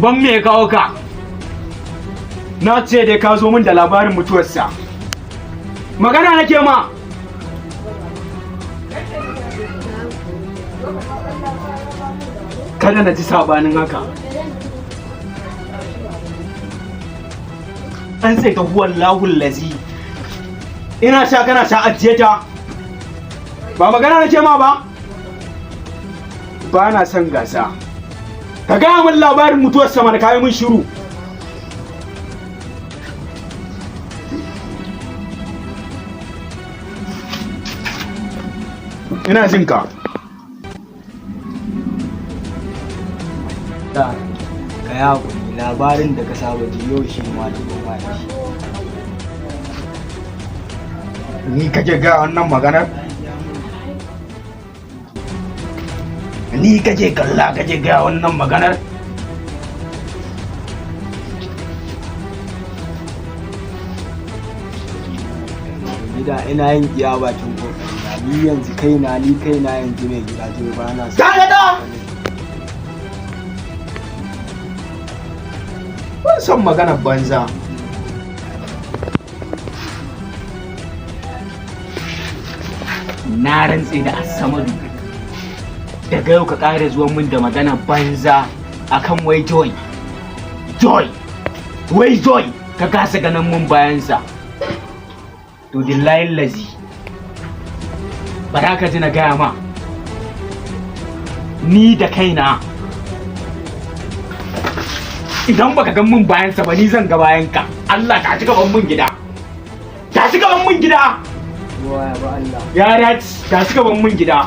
Uban me ya kawo ka? Na ce dai ka zo min da labarin mutuwarsa. Magana nake ma. Kada na ji sabanin haka. An sai ta huwan lahul lazi. Ina sha kana sha ajiye ta. Ba magana nake ma ba? Ba na son gasa. Ka gaya min labarin mutuwar sama da kayi min shiru. Ina jin ka. Da ka yi haƙuri, labarin da ka saba ji yau shi ma da goma da shi. Ni kake ga wannan maganar? Ni kake kalla kake ga wannan maganar? Gida ina yin iya bakin kokari ni yanzu kaina yanzu mai gida je ba na Kaga da! Ban son maganar banza. Na rantse da Assamadu. Daga yau ka ƙara zuwan min da maganar banza akan wai Joy. Wai Joy ka kasa ganin mun bayansa. To billahi lazi. Bara ka ji na gaya ma. Ni da kaina. Idan baka gan mun bayansa ba ni zan ga bayanka. Allah ta ci gaban mun gida. Ta ci gaban mun gida. Wa ba Allah. Ya dace ta ci gaban mun gida.